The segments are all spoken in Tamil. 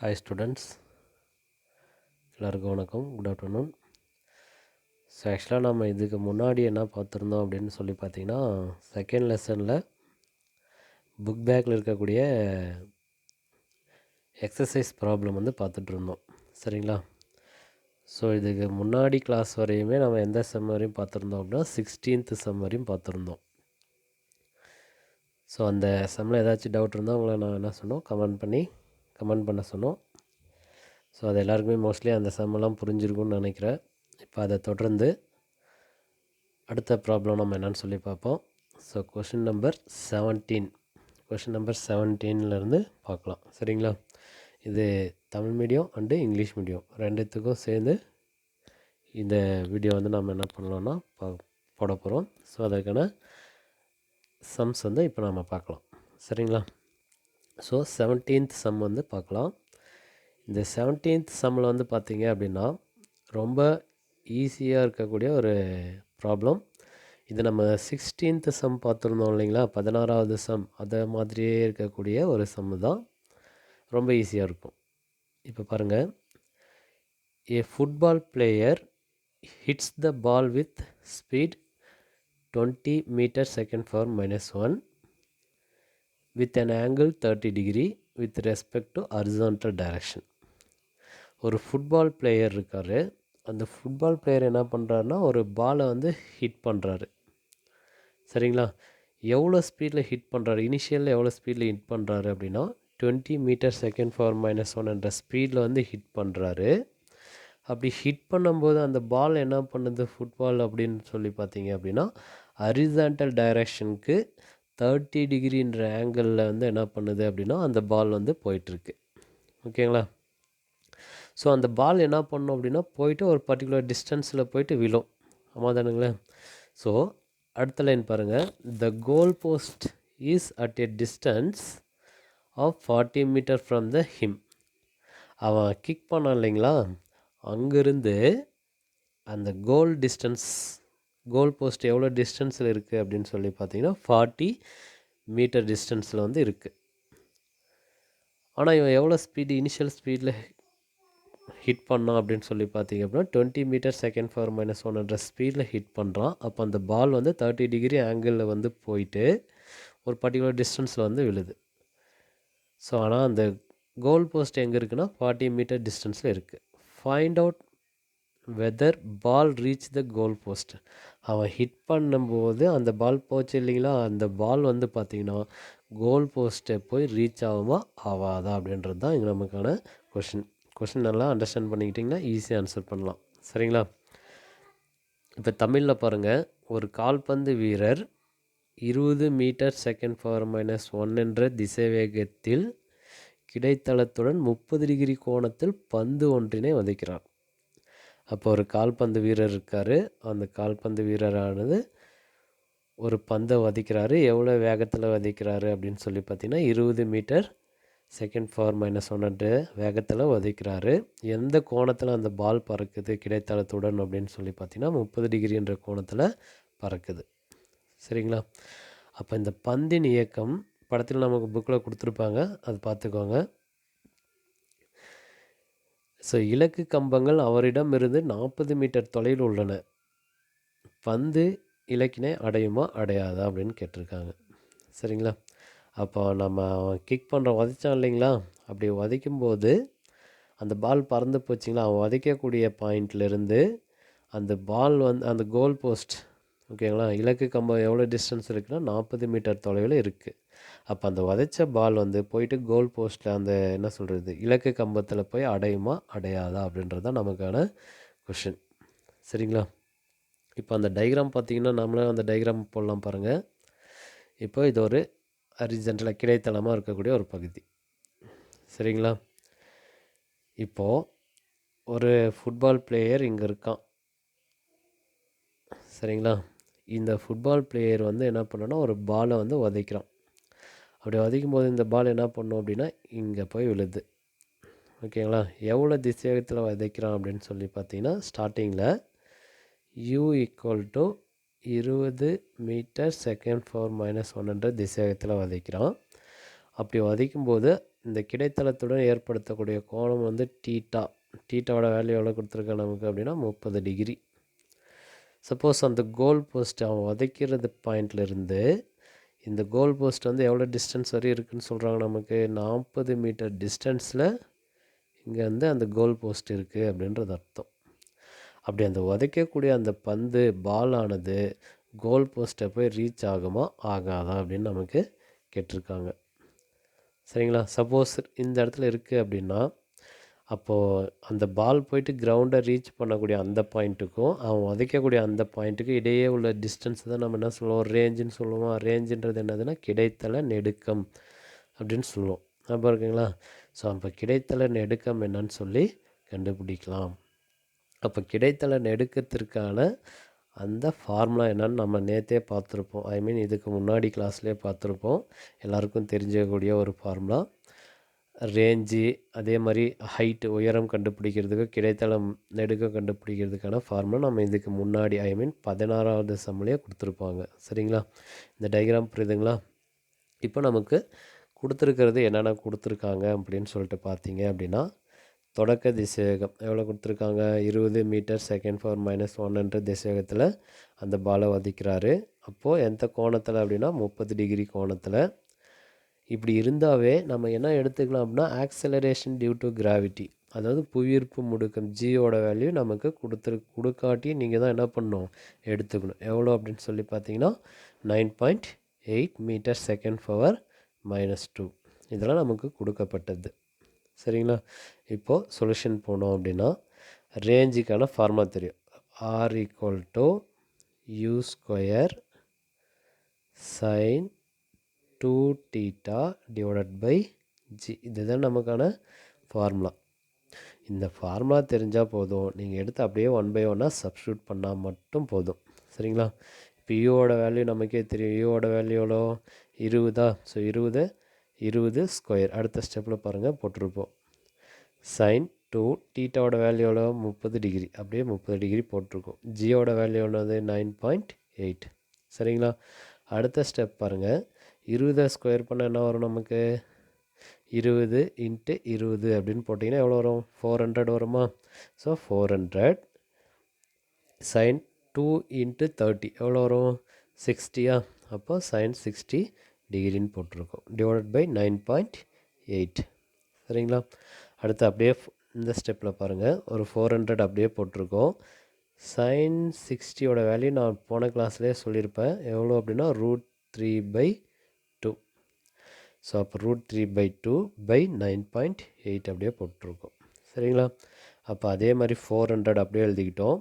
ஹாய் ஸ்டூடெண்ட்ஸ், எல்லாருக்கும் வணக்கம். Good afternoon. ஸோ ஆக்சுவலாக நம்ம இதுக்கு முன்னாடி என்ன பார்த்துருந்தோம் அப்படின்னு சொல்லி பார்த்தீங்கன்னா, செகண்ட் லெசனில் புக் பேக்கில் இருக்கக்கூடிய எக்ஸசைஸ் ப்ராப்ளம் வந்து பார்த்துட்ருந்தோம். சரிங்களா? ஸோ இதுக்கு முன்னாடி கிளாஸ் வரையுமே நம்ம எந்த செம் வரையும் பார்த்துருந்தோம் அப்படின்னா 16th செம் வரையும் பார்த்துருந்தோம். ஸோ அந்த செம்மில் ஏதாச்சும் டவுட் இருந்தால் உங்களை நான் என்ன சொன்னோம், கமெண்ட் பண்ண சொன்னோம். ஸோ அது எல்லாருக்குமே மோஸ்ட்லி அந்த செம்மெல்லாம் புரிஞ்சிருக்கும்னு நினைக்கிறேன். இப்போ அதை தொடர்ந்து அடுத்த ப்ராப்ளம் நம்ம என்னென்னு சொல்லி பார்ப்போம். ஸோ கொஷின் நம்பர் 17 பார்க்கலாம். சரிங்களா? இது Tamil medium and English medium ரெண்டுத்துக்கும் சேர்ந்து இந்த வீடியோ வந்து நம்ம என்ன பண்ணலாம்னா போட போகிறோம். ஸோ அதுக்கான சம்ஸ் வந்து இப்போ நம்ம பார்க்கலாம். சரிங்களா? ஸோ 17th சம் வந்து பார்க்கலாம். இந்த 17th சம்மில் வந்து பார்த்திங்க அப்படின்னா ரொம்ப ஈஸியாக இருக்கக்கூடிய ஒரு ப்ராப்ளம். இது நம்ம 16th சம் பார்த்துருந்தோம் இல்லைங்களா, 16வது சம், அதை மாதிரியே இருக்கக்கூடிய ஒரு சம்மு தான். ரொம்ப ஈஸியாக இருக்கும். இப்போ பாருங்கள், a football player hits the ball with speed 20 metre second for -1 with an angle 30 degree with respect to horizontal direction. ஒரு ஃபுட்பால் பிளேயர் இருக்கார். அந்த ஃபுட்பால் பிளேயர் என்ன பண்ணுறாருன்னா ஒரு பாலை வந்து ஹிட் பண்ணுறாரு. சரிங்களா? எவ்வளோ ஸ்பீடில் ஹிட் பண்ணுறாரு, இனிஷியலில் எவ்வளோ ஸ்பீடில் ஹிட் பண்ணுறாரு அப்படின்னா 20 மீட்டர் செகண்ட் for -1 என்ற ஸ்பீடில் வந்து ஹிட் பண்ணுறாரு. அப்படி ஹிட் பண்ணும்போது அந்த பால் என்ன பண்ணுது, ஃபுட்பால் அப்படின்னு சொல்லி பார்த்தீங்க அப்படின்னா ஹரிசாண்டல் டைரக்ஷனுக்கு 30 டிகிரின்ற ஆங்கிளில் வந்து என்ன பண்ணுது அப்படின்னா அந்த பால் வந்து போயிட்டுருக்கு. ஓகேங்களா? ஸோ அந்த பால் என்ன பண்ணோம் அப்படின்னா போயிட்டு ஒரு பர்டிகுலர் டிஸ்டன்ஸில் போயிட்டு விழும். ஆமாம் தானுங்களே? ஸோ அடுத்த லைன் பாருங்கள், the goal post is at a distance of 40 metre from the him. அவன் கிக் பண்ணான் இல்லைங்களா, அங்கேருந்து அந்த கோல் போஸ்ட் எவ்வளோ டிஸ்டன்ஸில் இருக்குது அப்படின்னு சொல்லி பார்த்தீங்கன்னா 40 மீட்டர் டிஸ்டன்ஸில் வந்து இருக்குது. ஆனால் இவன் எவ்வளோ ஸ்பீடு, இனிஷியல் ஸ்பீடில் ஹிட் பண்ணான் அப்படின்னு சொல்லி பார்த்தீங்க அப்படின்னா 20 மீட்டர் செகண்ட் for -1 ஸ்பீடில் ஹிட் பண்ணுறான். அப்போ அந்த பால் வந்து 30 டிகிரி ஆங்கிளில் வந்து போயிட்டு ஒரு பர்டிகுலர் டிஸ்டன்ஸில் வந்து விழுது. ஸோ ஆனால் அந்த கோல் போஸ்ட் எங்கே இருக்குன்னா 40 மீட்டர் டிஸ்டன்ஸில் இருக்குது. Find out whether ball reach the goal post. அவன் ஹிட் பண்ணும்போது அந்த பால் போச்சு இல்லைங்களா, அந்த பால் வந்து பார்த்திங்கன்னா கோல் போஸ்ட்டை போய் ரீச் ஆகுமா ஆகாதா அப்படின்றது தான் இங்கே நமக்கான கொஷின் நல்லா அண்டர்ஸ்டாண்ட் பண்ணிக்கிட்டிங்கன்னா ஈஸியாக ஆன்சர் பண்ணலாம். சரிங்களா? இப்போ தமிழில் பாருங்கள், ஒரு கால்பந்து வீரர் 20 மீட்டர் செகண்ட் for -1 என்ற திசைவேகத்தில் கிடைத்தளத்துடன் 30 டிகிரி கோணத்தில் பந்து ஒன்றினை வதைக்கிறார். அப்போ ஒரு கால்பந்து வீரர் இருக்கார். அந்த கால்பந்து வீரரானது ஒரு பந்தை வதைக்கிறாரு. எவ்வளோ வேகத்தில் வதைக்கிறாரு அப்படின்னு சொல்லி பார்த்தீங்கன்னா 20 மீட்டர் செகண்ட் for -1 வேகத்தில் வதைக்கிறாரு. எந்த கோணத்தில் அந்த பால் பறக்குது கிடைத்தளத்துடன் அப்படின்னு சொல்லி பார்த்தீங்கன்னா 30 டிகிரின்ற கோணத்தில் பறக்குது. சரிங்களா? அப்போ இந்த பந்தின் இயக்கம் படத்தில் நமக்கு புக்கில் கொடுத்துருப்பாங்க, அது பார்த்துக்கோங்க. ஸோ இலக்கு கம்பங்கள் அவரிடம் இருந்து 40 மீட்டர் தொலைவில் உள்ளன. பந்து இலக்கினை அடையுமா அடையாதா அப்படின்னு கேட்டிருக்காங்க. சரிங்களா? அப்போ நம்ம கிக் பண்ணுற உதைச்சான் இல்லைங்களா, அப்படி உதைக்கும்போது அந்த பால் பறந்து போச்சிங்களா, அவன் உதைக்கக்கூடிய பாயிண்ட்லேருந்து அந்த பால் வந்து அந்த கோல் போஸ்ட், ஓகேங்களா, இலக்கு கம்பம் எவ்வளோ டிஸ்டன்ஸ் இருக்குன்னா 40 மீட்டர் தொலைவில் இருக்குது. அப்போ அந்த உதைச்ச பால் வந்து போயிட்டு கோல் போஸ்ட்டில் அந்த என்ன சொல்கிறது இலக்கு கம்பத்தில் போய் அடையுமா அடையாதா அப்படின்றது தான் நமக்கான கொஷின். சரிங்களா? இப்போ அந்த டைக்ராம் பார்த்திங்கன்னா நம்மளே அந்த டைக்ராம் போடலாம் பாருங்கள். இப்போ இது ஒரு ஹரிசாண்டலாக கிடைத்தளமாக இருக்கக்கூடிய ஒரு பகுதி. சரிங்களா? இப்போது ஒரு ஃபுட்பால் பிளேயர் இங்கே இருக்கான். சரிங்களா? இந்த ஃபுட்பால் பிளேயர் வந்து என்ன பண்ணோன்னா ஒரு பாலை வந்து உதைக்கிறான். அப்படி உதைக்கும் போது இந்த பால் என்ன பண்ணும் அப்படின்னா இங்கே போய் விழுது. ஓகேங்களா? எவ்வளோ திசைவேகத்தில் விதைக்கிறான் அப்படின்னு சொல்லி பார்த்தீங்கன்னா ஸ்டார்டிங்கில் u = 20 மீட்டர் செகண்ட் for -1 திசைவேகத்தில் விதைக்கிறான். அப்படி விதைக்கும்போது இந்த கிடைத்தளத்துடன் ஏற்படுத்தக்கூடிய கோணம் வந்து டீட்டா. டீட்டாவோட வேல்யூ எவ்வளோ கொடுத்துருக்கான் நமக்கு அப்படின்னா 30 டிகிரி. சப்போஸ் அந்த கோல் போஸ்ட் அவன் உதைக்கிறது பாயிண்ட்லேருந்து இந்த கோல் போஸ்ட் வந்து எவ்வளோ டிஸ்டன்ஸ் வரையும் இருக்குதுன்னு சொல்கிறாங்க நமக்கு 40 மீட்டர் டிஸ்டன்ஸில் இங்கே வந்து அந்த கோல் போஸ்ட் இருக்குது அப்படின்றது அர்த்தம். அப்படி அந்த உதைக்கக்கூடிய அந்த பந்து பால் ஆனது கோல் போஸ்ட்டை போய் ரீச் ஆகுமா ஆகாதா அப்படின்னு நமக்கு கேட்டிருக்காங்க. சரிங்களா? சப்போஸ் இந்த இடத்துல இருக்குது அப்படின்னா அப்போது அந்த பால் போயிட்டு கிரவுண்டை ரீச் பண்ணக்கூடிய அந்த பாயிண்ட்டுக்கும் அவன் உதைக்கக்கூடிய அந்த பாயிண்ட்டுக்கும் இடையே உள்ள டிஸ்டன்ஸ் தான் நம்ம என்ன சொல்லுவோம், ரேஞ்சுன்னு சொல்லுவோம். ரேஞ்சுன்றது என்னதுன்னா கிடைத்தள நெடுக்கம் அப்படின்னு சொல்லுவோம். அப்போ இருக்குங்களா? ஸோ அப்போ கிடைத்தள நெடுக்கம் என்னன்னு சொல்லி கண்டுபிடிக்கலாம். அப்போ கிடைத்தள நெடுக்கத்திற்கான அந்த ஃபார்முலா என்னன்னு நம்ம நேற்றே பார்த்துருப்போம். ஐ மீன் இதுக்கு முன்னாடி கிளாஸ்லேயே பார்த்துருப்போம். எல்லாருக்கும் தெரிஞ்சக்கூடிய ஒரு ஃபார்முலா. ரேஞ்சு அதே மாதிரி ஹைட்டு உயரம் கண்டுபிடிக்கிறதுக்கு கிடைத்தளம் நெடுக்கம் கண்டுபிடிக்கிறதுக்கான ஃபார்முலா நம்ம இதுக்கு முன்னாடி ஐ மீன் 16வது சம்லேயே கொடுத்துருப்பாங்க. சரிங்களா? இந்த டயக்ராம் புரியுதுங்களா? இப்போ நமக்கு கொடுத்துருக்கிறது என்னென்ன கொடுத்துருக்காங்க அப்படின்னு சொல்லிட்டு பார்த்தீங்க அப்படின்னா தொடக்க திசைவேகம் எவ்வளோ கொடுத்துருக்காங்க, 20 மீட்டர் செகண்ட் பவர் -1 திசைவேகத்தில் அந்த பாலை வதிக்கிறாரு. அப்போது எந்த கோணத்தில் அப்படின்னா 30 டிகிரி கோணத்தில். இப்படி இருந்தாவே நம்ம என்ன எடுத்துக்கலாம் அப்படின்னா ஆக்சலரேஷன் டியூ டு கிராவிட்டி, அதாவது புவியீர்ப்பு முடுக்கம் ஜியோட வேல்யூ நமக்கு கொடுக்காட்டி நீங்கள் தான் என்ன பண்ணணும் எடுத்துக்கணும். எவ்வளோ அப்படின்னு சொல்லி பார்த்தீங்கன்னா 9.8 மீட்டர் செகண்ட் பவர் -2 இதெல்லாம் நமக்கு கொடுக்கப்பட்டது. சரிங்களா? இப்போது சொல்யூஷன் போனோம் அப்படின்னா ரேஞ்சுக்கான ஃபார்முலா தெரியும். R = U² sin 2θ / G. இதுதான் நமக்கான ஃபார்முலா. இந்த ஃபார்முலா தெரிஞ்சால் போதும், நீங்கள் எடுத்து அப்படியே 1 by 1 சப்ஸ்டியூட் பண்ணால் மட்டும் போதும். சரிங்களா? இப்போ யூவோட வேல்யூ நமக்கே தெரியும். யூவோட வேல்யூ எவ்வளோ 20. ஸோ 20 ஸ்கொயர் அடுத்த ஸ்டெப்பில் பாருங்கள் போட்டிருப்போம். sin 2 தீட்டாவோட வேல்யூ எவ்வளோ 30 டிகிரி, அப்படியே 30 டிகிரி போட்டிருக்கோம். ஜியோட வேல்யூ எவ்வளோது 9.8. சரிங்களா? அடுத்த ஸ்டெப் பாருங்கள். 20 ஸ்கொயர் பண்ண என்ன வரும் நமக்கு 20 × 20 அப்படின்னு போட்டிங்கன்னா எவ்வளோ வரும் 400 வருமா? ஸோ 400 sin 2 × 30 எவ்வளோ வரும் 60. அப்போ sin 60 டிகிரின்னு போட்டிருக்கோம் /9.8. சரிங்களா? அடுத்து அப்படியே இந்த ஸ்டெப்பில் பாருங்கள். ஒரு 400 அப்படியே போட்டிருக்கோம். sin 60யோட வேல்யூ நான் போன கிளாஸ்லேயே சொல்லியிருப்பேன். எவ்வளோ அப்படின்னா √3/2. ஸோ அப்போ √3/2 /9.8 அப்படியே போட்டிருக்கோம். சரிங்களா? அப்போ அதே மாதிரி 400 அப்படியே எழுதிக்கிட்டோம்.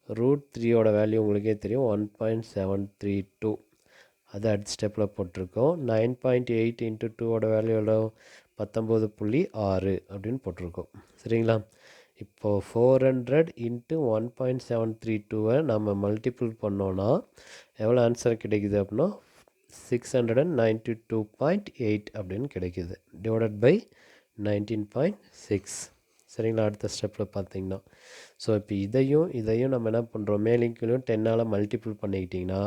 √3யோட வேல்யூ உங்களுக்கே தெரியும் 1.732. அது அடுத்த ஸ்டெப்பில் போட்டிருக்கோம். 9.8 × 2வோட வேல்யூ எவ்வளோ 19.6 அப்படின்னு போட்டிருக்கோம். சரிங்களா? இப்போது 400 × 1.732 நம்ம மல்டிபிள் பண்ணோன்னா எவ்வளோ ஆன்சர் கிடைக்குது அப்படின்னா 692.8 அப்படின்னு கிடைக்குது /19.6. சரிங்களா? அடுத்த ஸ்டெப்பில் பார்த்தீங்கன்னா ஸோ இப்போ இதையும் நம்ம என்ன பண்ணுறோம் மேலும் கீழும் 10ஆல் மல்டிபிள் பண்ணிக்கிட்டிங்கன்னா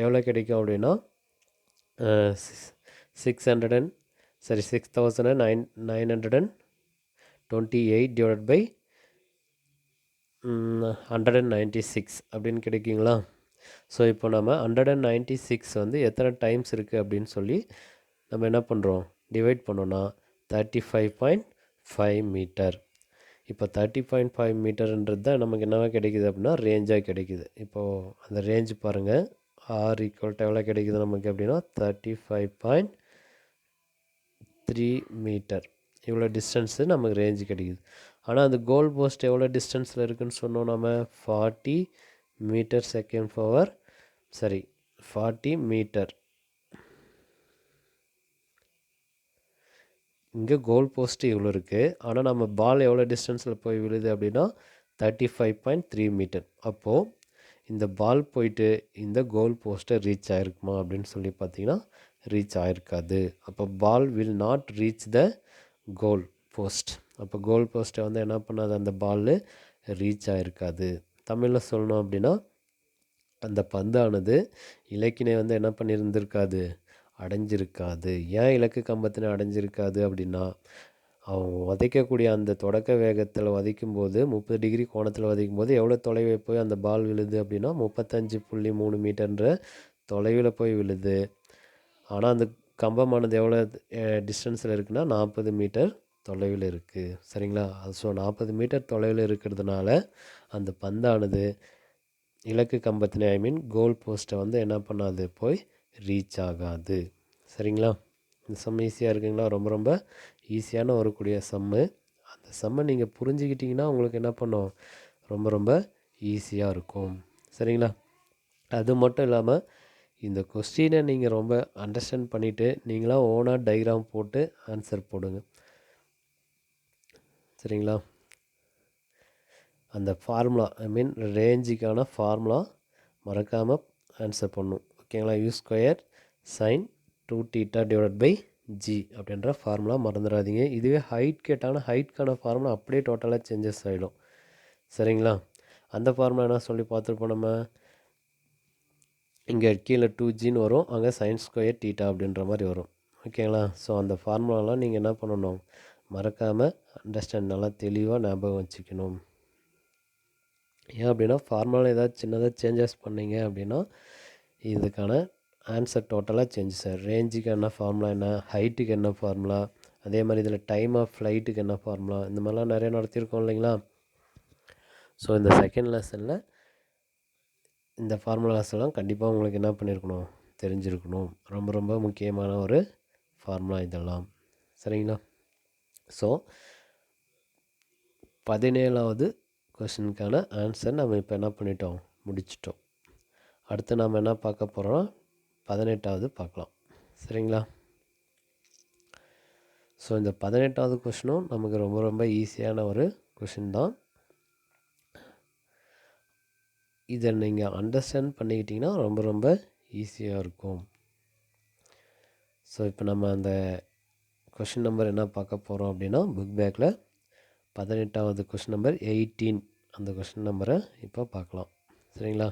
எவ்வளோ கிடைக்கும் அப்படின்னா 6,928 /196 அப்படின்னு கிடைக்குங்களா? ஸோ இப்போ நம்ம 196 வந்து எத்தனை டைம்ஸ் இருக்குது அப்படின்னு சொல்லி நம்ம என்ன பண்ணுறோம் டிவைட் பண்ணோன்னா 35.5 மீட்டர். இப்போ 30.5 மீட்டர்ன்றது தான் நமக்கு என்னவா கிடைக்குது அப்படின்னா ரேஞ்சாக கிடைக்குது. இப்போது அந்த ரேஞ்ச் பாருங்கள். R = எவ்வளோ கிடைக்குது நமக்கு அப்படின்னா 35.3 மீட்டர். இவ்வளோ டிஸ்டன்ஸு நமக்கு ரேஞ்சு கிடைக்குது. ஆனால் அந்த கோல் போஸ்ட் எவ்வளோ டிஸ்டன்ஸில் இருக்குதுன்னு சொன்னோம் நம்ம 40 மீட்டர் செகண்ட் பவர் 40 மீட்டர். இங்கே கோல் போஸ்ட்டு இவ்வளோ இருக்குது. ஆனால் நம்ம பால் எவ்வளோ டிஸ்டன்ஸில் போய் விழுது அப்படின்னா 35.3 மீட்டர். அப்போது இந்த பால் போயிட்டு இந்த கோல் போஸ்ட்டை ரீச் ஆகிருக்குமா அப்படின்னு சொல்லி பார்த்தீங்கன்னா ரீச் ஆகிருக்காது. அப்போ ball will not reach the goal post. அப்போ கோல் போஸ்ட்டை வந்து என்ன பண்ணாது அந்த பால் ரீச் ஆகிருக்காது. தமிழில் சொல்லணும் அப்படின்னா அந்த பந்தானது இலக்கினை வந்து என்ன பண்ணியிருந்திருக்காது அடைஞ்சிருக்காது. ஏன் இலக்கு கம்பத்தினை அடைஞ்சிருக்காது அப்படின்னா, அவன் உதைக்கக்கூடிய அந்த தொடக்க வேகத்தில் உதைக்கும்போது 30 டிகிரி கோணத்தில் உதைக்கும்போது எவ்வளோ தொலைவை போய் அந்த பால் விழுது அப்படின்னா 35.3 மீட்டர்ன்ற தொலைவில் போய் விழுது. ஆனால் அந்த கம்பமானது எவ்வளோ டிஸ்டன்ஸில் இருக்குன்னா 40 மீட்டர் தொலைவில் இருக்குது. சரிங்களா? ஸோ 40 மீட்டர் தொலைவில் இருக்கிறதுனால அந்த பந்தானது இலக்கு கம்பத்தினை கோல் போஸ்ட்டை வந்து என்ன பண்ணாது, போய் ரீச் ஆகாது. சரிங்களா? இந்த சம் ஈஸியாக இருக்குங்களா? ரொம்ப ரொம்ப ஈஸியான வரக்கூடிய சம்மு. அந்த சம்மை நீங்கள் புரிஞ்சுக்கிட்டிங்கன்னா உங்களுக்கு என்ன பண்ணும், ரொம்ப ரொம்ப ஈஸியாக இருக்கும். சரிங்களா? அது மட்டும் இல்லாமல் இந்த கொஸ்டினை நீங்கள் ரொம்ப அண்டர்ஸ்டாண்ட் பண்ணிவிட்டு நீங்களாம் ஓனாக டயக்ராம் போட்டு ஆன்சர் போடுங்க. சரிங்களா? அந்த ஃபார்முலா ரேஞ்சுக்கான ஃபார்முலா மறக்காமல் ஆன்சர் பண்ணும். ஓகேங்களா? u² sin 2θ / g அப்படின்ற ஃபார்முலா மறந்துடாதீங்க. இதுவே ஹைட் கேட்டாங்கன்னா ஹைட்கான ஃபார்முலா அப்படியே டோட்டலாக சேஞ்சஸ் ஆகிடும். சரிங்களா? அந்த ஃபார்முலா என்ன சொல்லி பார்த்துருப்போம் நம்ம, இங்கே கீழே 2gன்னு வரும், அங்கே sin² அப்படின்ற மாதிரி வரும். ஓகேங்களா? ஸோ அந்த ஃபார்முலாலாம் நீங்கள் என்ன பண்ணணும், மறக்காமல் அண்டர்ஸ்டாண்ட் நல்லா தெளிவாக ஞாபகம் வச்சுக்கணும். ஏன் அப்படின்னா ஃபார்முலா ஏதாவது சின்னதாக சேஞ்சஸ் பண்ணிங்க அப்படின்னா இதுக்கான ஆன்சர் டோட்டலாக சேஞ்சஸ் ஆகும். ரேஞ்சுக்கு என்ன ஃபார்முலா, என்ன ஹைட்டுக்கு என்ன ஃபார்முலா, அதே மாதிரி இதில் டைம் ஆஃப் ஃப்ளைட்டுக்கு என்ன ஃபார்முலா, இந்த மாதிரிலாம் நிறைய நடத்தியிருக்கோம் இல்லைங்களா? ஸோ இந்த செகண்ட் லெசனில் இந்த ஃபார்முலாஸ் எல்லாம் கண்டிப்பாக உங்களுக்கு என்ன பண்ணியிருக்கணும், தெரிஞ்சிருக்கணும். ரொம்ப ரொம்ப முக்கியமான ஒரு ஃபார்முலா இதெல்லாம். சரிங்களா? ஸோ 17வது கொஷினுக்கான ஆன்சர் நம்ம இப்போ என்ன பண்ணிட்டோம், முடிச்சிட்டோம். அடுத்து நாம் என்ன பார்க்க போகிறோம், 18வது பார்க்கலாம். சரிங்களா? ஸோ இந்த 18வது கொஷினும் நமக்கு ரொம்ப ரொம்ப ஈஸியான ஒரு கொஷின் தான். இதை நீங்கள் அண்டர்ஸ்டாண்ட் பண்ணிக்கிட்டிங்கன்னா ரொம்ப ரொம்ப ஈஸியாக இருக்கும். ஸோ இப்போ நம்ம அந்த கொஷின் நம்பர் என்ன பார்க்க போகிறோம் அப்படின்னா, புக் பேக்கில் 18வது கொஷின் நம்பர் 18 அந்த கொஷின் நம்பரை இப்போ பார்க்கலாம். சரிங்களா?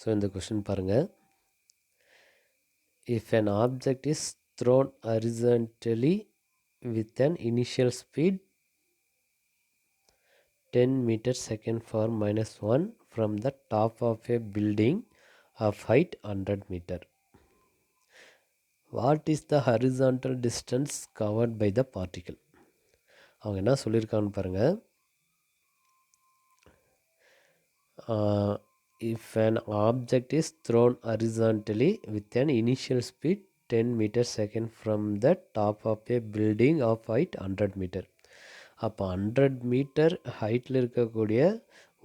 ஸோ இந்த கொஷின் பாருங்கள். If an object is thrown horizontally with an initial speed 10 meters second for -1 from the top of a building of height 100 meter, what is the horizontal distance covered by the particle? அவங்க என்ன சொல்லியிருக்கான்னு பாருங்கள். If an object is thrown horizontally with an initial speed 10 meters second from the top of a building of height 100 meter, அப்போ 100 மீட்டர் ஹைட்டில் இருக்கக்கூடிய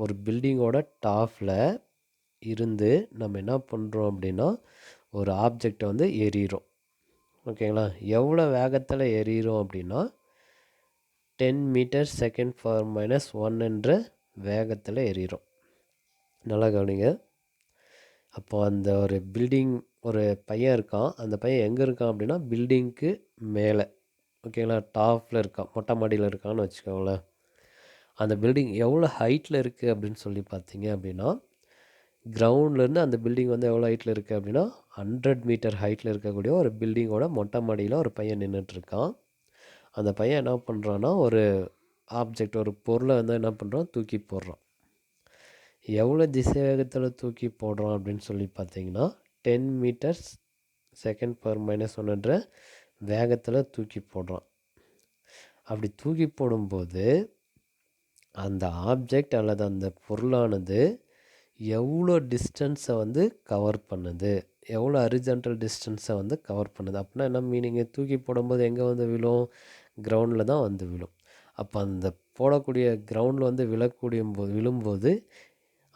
ஒரு பில்டிங்கோட டாப்பில் இருந்து நம்ம என்ன பண்ணுறோம் அப்படின்னா ஒரு ஆப்ஜெக்டை வந்து எறிகிறோம். ஓகேங்களா? எவ்வளோ வேகத்தில் எறிகிறோம் அப்படின்னா 10 மீட்டர் செகண்ட் ஃபார் -1 என்ற வேகத்தில் எறிகிறோம். நல்லா கவனிங்க. அப்போ அந்த ஒரு பில்டிங், ஒரு பையன் இருக்கான். அந்த பையன் எங்கே இருக்கான் அப்படின்னா பில்டிங்க்கு மேலே, ஓகேங்களா, டாப்பில் இருக்கான், மொட்டை மாடியில் இருக்கான்னு வச்சுக்கோங்களேன். அந்த பில்டிங் எவ்வளோ ஹைட்டில் இருக்குது அப்படின்னு சொல்லி பார்த்தீங்க அப்படின்னா, கிரவுண்ட்லேருந்து அந்த பில்டிங் வந்து எவ்வளோ ஹைட்டில் இருக்குது அப்படின்னா 100 மீட்டர் ஹைட்டில் இருக்கக்கூடிய ஒரு பில்டிங்கோட மொட்டை மாடியில் ஒரு பையன் நின்றுட்டுருக்கான். அந்த பையன் என்ன பண்ணுறான்னா ஒரு ஆப்ஜெக்ட், ஒரு பொருளை வந்து என்ன பண்ணுறான், தூக்கி போடுறான். எவ்வளோ திசை வேகத்தில் தூக்கி போடுறான் அப்படின்னு சொல்லி பார்த்தீங்கன்னா 10 மீட்டர்ஸ் செகண்ட் பர் -1 வேகத்தில் தூக்கி போடுறான். அப்படி தூக்கி போடும்போது அந்த ஆப்ஜெக்ட் அல்லது அந்த பொருளானது எவ்வளோ டிஸ்டன்ஸை வந்து கவர் பண்ணுது, எவ்வளோ ஹரிசான்டல் டிஸ்டன்ஸை வந்து கவர் பண்ணுது. அப்படின்னா என்ன மீனிங்கு, தூக்கி போடும்போது எங்கே வந்து விழும், கிரவுண்டில் தான் வந்து விழும். அப்போ அந்த போடக்கூடிய கிரவுண்டில் வந்து விழும்போது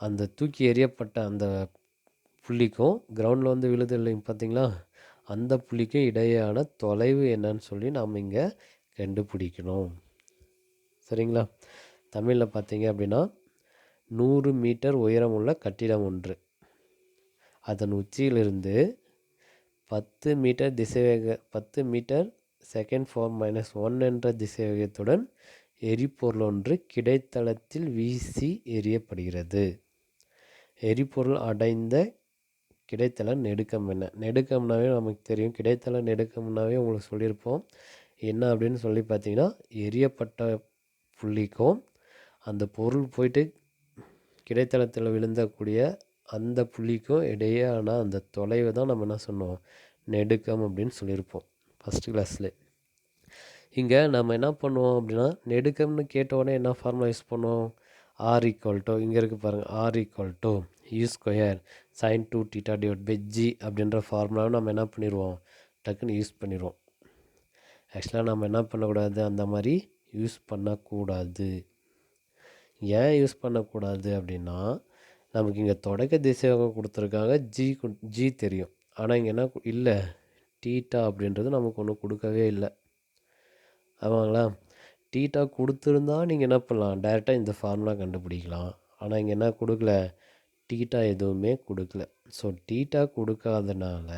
அந்த தூக்கி எறியப்பட்ட அந்த புள்ளிக்கும் கிரவுண்டில் வந்து விழுது இல்லைங்க பார்த்தீங்களா, அந்த புள்ளிக்கும் இடையேயான தொலைவு என்னன்னு சொல்லி நாம் இங்கே கண்டுபிடிக்கணும். சரிங்களா? தமிழில் பார்த்தீங்க அப்படின்னா 100 மீட்டர் உயரம் உள்ள கட்டிடம் ஒன்று, அதன் உச்சியிலிருந்து 10 மீட்டர் செகண்ட் ஃபார் -1 என்ற திசைவேகத்துடன் எரிபொருள் ஒன்று கிடைத்தளத்தில் வீசி எறியப்படுகிறது. எரிபொருள் அடைந்த கிடைத்தள நெடுக்கம் என்ன? நெடுக்கம்னாவே நமக்கு தெரியும். கிடைத்தள நெடுக்கம்னாவே உங்களுக்கு சொல்லியிருப்போம். என்ன அப்படின்னு சொல்லி பார்த்தீங்கன்னா, எரியப்பட்ட புள்ளிக்கும் அந்த பொருள் போயிட்டு கிடைத்தளத்தில் விழுந்தக்கூடிய அந்த புள்ளிக்கும் இடையேயான அந்த தொலைவை தான் நம்ம என்ன சொன்னோம், நெடுக்கம் அப்படின்னு சொல்லியிருப்போம் ஃபஸ்ட்டு கிளாஸில். இங்கே நம்ம என்ன பண்ணுவோம் அப்படின்னா, நெடுக்கம்னு கேட்ட உடனே என்ன ஃபார்முலா யூஸ் பண்ணுவோம், ஆர் ஈக்குவல் டு, இங்கே இருக்குது பாருங்கள், R equal to U square sin 2θ/g அப்படின்ற ஃபார்முலாவை நம்ம என்ன பண்ணிடுவோம், டக்குன்னு யூஸ் பண்ணிடுவோம். ஆக்சுவலாக நம்ம என்ன பண்ணக்கூடாது, அந்த மாதிரி யூஸ் பண்ணக்கூடாது. ஏன் யூஸ் பண்ணக்கூடாது அப்படின்னா, நமக்கு இங்கே தொடக்க திசைவேகம் கொடுத்துருக்காங்க, ஜி தெரியும். ஆனால் இங்கே என்ன இல்லை, டீட்டா அப்படின்றது நமக்கு ஒன்றும் கொடுக்கவே இல்லை. ஆமாங்களா? டீட்டா கொடுத்துருந்தா நீங்கள் என்ன பண்ணலாம், டைரெக்டாக இந்த ஃபார்முலா கண்டுபிடிக்கலாம். ஆனால் இங்கே என்ன கொடுக்கல, டீட்டா எதுவுமே கொடுக்கல. ஸோ டீட்டா கொடுக்காதனால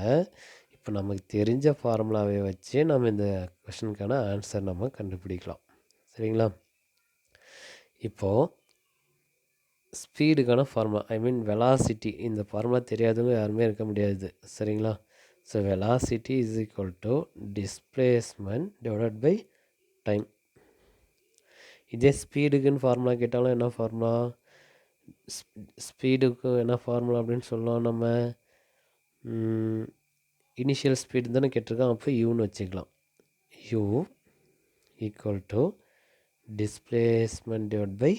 இப்போ நமக்கு தெரிஞ்ச ஃபார்முலாவை வச்சு நம்ம இந்த கொஷனுக்கான ஆன்சர் நம்ம கண்டுபிடிக்கலாம். சரிங்களா? இப்போது ஸ்பீடுக்கான ஃபார்முலா, ஐ மீன் வெலாசிட்டி, இந்த ஃபார்முலா தெரியாதவங்க யாருமே இருக்க முடியாது. சரிங்களா? So velocity is equal to displacement divided by time. இதே ஸ்பீடுக்குன்னு ஃபார்முலா கேட்டாலும் என்ன ஃபார்முலா, ஸ்பீடுக்கு என்ன ஃபார்முலா அப்படின்னு சொல்லலாம், நம்ம இனிஷியல் ஸ்பீடு தானே கேட்டிருக்கோம், அப்போ யூன்னு வச்சுக்கலாம். U equal to displacement divide by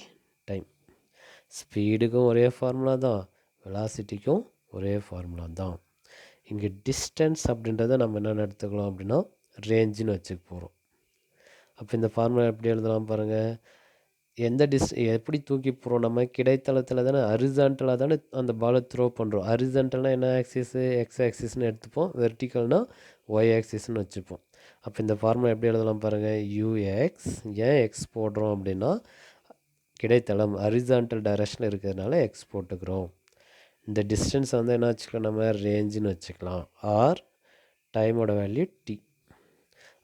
time. ஸ்பீடுக்கும் ஒரே ஃபார்முலா தான், வெலாசிட்டிக்கும் ஒரே ஃபார்முலா தான். இங்கே டிஸ்டன்ஸ் அப்படின்றத நம்ம என்னென்ன எடுத்துக்கலாம் அப்படின்னா, ரேஞ்சுன்னு வச்சுக்க போகிறோம். அப்போ இந்த ஃபார்முலா எப்படி எழுதலாம் பாருங்கள், எப்படி தூக்கி போகிறோம், நம்ம கிடைத்தளத்தில் தானே, ஹரிசாண்டலாக தானே அந்த பாலை த்ரோ பண்ணுறோம். ஹரிசாண்டல்னால் என்ன ஆக்சிஸு, எக்ஸ் ஆக்சிஸ்னு எடுத்துப்போம். வெர்டிக்கல்னால் ஒய் ஆக்சிஸ்னு வச்சுப்போம். அப்போ இந்த ஃபார்முலா எப்படி எழுதலாம் பாருங்கள், யூஎக்ஸ், ஏன் எக்ஸ் போடுறோம் அப்படின்னா, கிடைத்தளம் ஹரிசாண்டல் டைரக்ஷனில் இருக்கிறதுனால எக்ஸ் போட்டுக்கிறோம். இந்த டிஸ்டன்ஸ் வந்து என்ன வச்சுக்கலாம், நம்ம ரேஞ்சுன்னு வச்சுக்கலாம். ஆர் டைமோட வேல்யூ டி.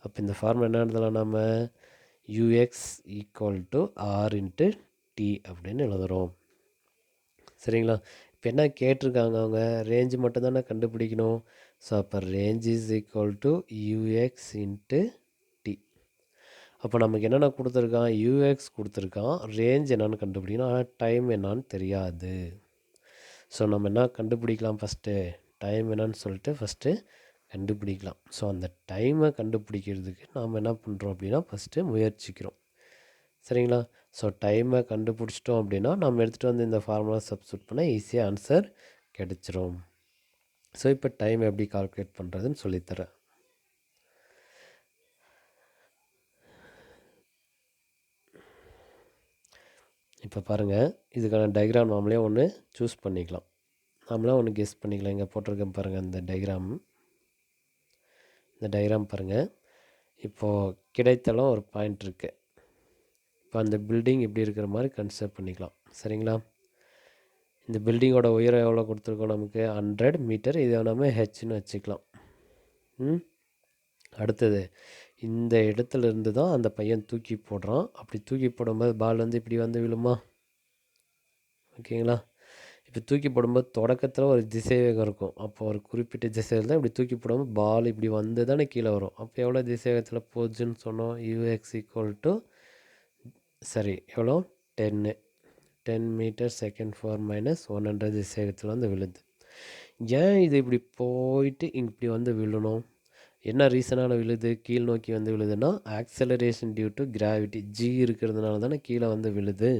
அப்போ இந்த ஃபார்முலா என்ன எழுதலாம், நம்ம u x equal to r into t அப்படின்னு எழுதுகிறோம். சரிங்களா? இப்போ என்ன கேட்டிருக்காங்க, அவங்க ரேஞ்சு மட்டும் தானே கண்டுபிடிக்கணும். ஸோ அப்போ range is equal to U X into T. அப்போ நமக்கு என்னென்ன கொடுத்துருக்கான், யூஎக்ஸ் கொடுத்துருக்கான், ரேஞ்ச் என்னென்னு கண்டுபிடிக்கணும், ஆனால் டைம் என்னான்னு தெரியாது. ஸோ நம்ம என்ன கண்டுபிடிக்கலாம், ஃபஸ்ட்டு டைம் என்னன்னு சொல்லிட்டு ஃபஸ்ட்டு கண்டுபிடிக்கலாம். ஸோ அந்த டைமை கண்டுபிடிக்கிறதுக்கு நாம் என்ன பண்ணுறோம் அப்படின்னா, ஃபஸ்ட்டு முயற்சிக்கிறோம். சரிங்களா? ஸோ டைமை கண்டுபிடிச்சிட்டோம் அப்படின்னா நம்ம எடுத்துகிட்டு வந்து இந்த ஃபார்முலா சப்ஸ்டியூட் பண்ணால் ஈஸியாக ஆன்சர் கிடச்சிரும். ஸோ இப்போ டைம் எப்படி கால்குலேட் பண்ணுறதுன்னு சொல்லித்தரேன். இப்போ பாருங்கள், இதுக்கான டயக்ராம் நாமளே ஒன்று சூஸ் பண்ணிக்கலாம். நாமளாக ஒன்று கெஸ் பண்ணிக்கலாம். இங்கே போட்டிருக்கேன் பாருங்கள், இந்த டயக்ராம் பாருங்கள். இப்போது கிடைத்தளம் ஒரு பாயிண்ட் இருக்குது. இப்போ அந்த பில்டிங் இப்படி இருக்கிற மாதிரி கன்சிடர் பண்ணிக்கலாம். சரிங்களா? இந்த பில்டிங்கோட உயரம் எவ்வளோ கொடுத்துருக்கோம், நமக்கு 100 மீட்டர். இதை நம்ம ஹெச்னு வச்சுக்கலாம். அடுத்தது, இந்த இடத்துல இருந்து தான் அந்த பையன் தூக்கி போடுறான். அப்படி தூக்கி போடும்போது பால் வந்து இப்படி வந்து விழுமா? ஓகேங்களா? இப்போ தூக்கி போடும்போது தொடக்கத்தில் ஒரு திசைவேகம் இருக்கும். அப்போ ஒரு குறிப்பிட்ட திசையில் தான் இப்படி தூக்கி போடும்போது பால் இப்படி வந்து தானே கீழே வரும். அப்போ எவ்வளோ திசைவேகத்தில் போச்சுன்னு சொன்னோம், யூஎக்ஸ் ஈக்குவல் டு, சரி எவ்வளோ, 10 மீட்டர் செகண்ட் ஃபார் -100 திசைவேகத்தில் வந்து விழுது. ஏன் இது இப்படி போயிட்டு இப்படி வந்து விழணும், என்ன ரீசனால் விழுது, கீழ் நோக்கி வந்து விழுதுன்னா, acceleration due to gravity, g இருக்கிறதுனால தானே கீழே வந்து விழுது.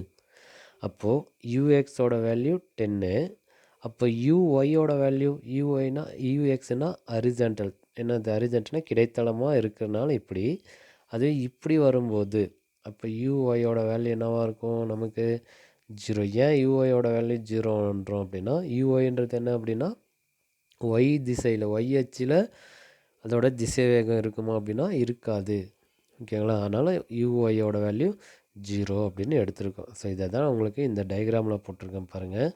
அப்போது யூஎக்ஸோட வேல்யூ 10. அப்போ யூஒய்யோட வேல்யூ, யூஒய்னா யூஎக்ஸ்னால் ஹரிசாண்டல், என்னது ஹரிசாண்டல்னா கிடைத்தளமாக இருக்கிறதுனால இப்படி. அதுவே இப்படி வரும்போது அப்போ யூஒய்யோட வேல்யூ என்னவாக இருக்கும், நமக்கு 0. ஏன் யூஒய்யோட வேல்யூ 0ன்றோம் அப்படின்னா, யூஒய்ன்றது என்ன அப்படின்னா, ஒய் திசையில், ஒய் அச்சில் அதோட திசை வேகம் இருக்குமா அப்படின்னா இருக்காது. ஓகேங்களா? அதனால் யூஒய்யோட வேல்யூ 0 அப்படின்னு எடுத்திருக்கோம். ஸோ இதை தான் உங்களுக்கு இந்த டயக்ராமில் போட்டிருக்கேன் பாருங்கள்.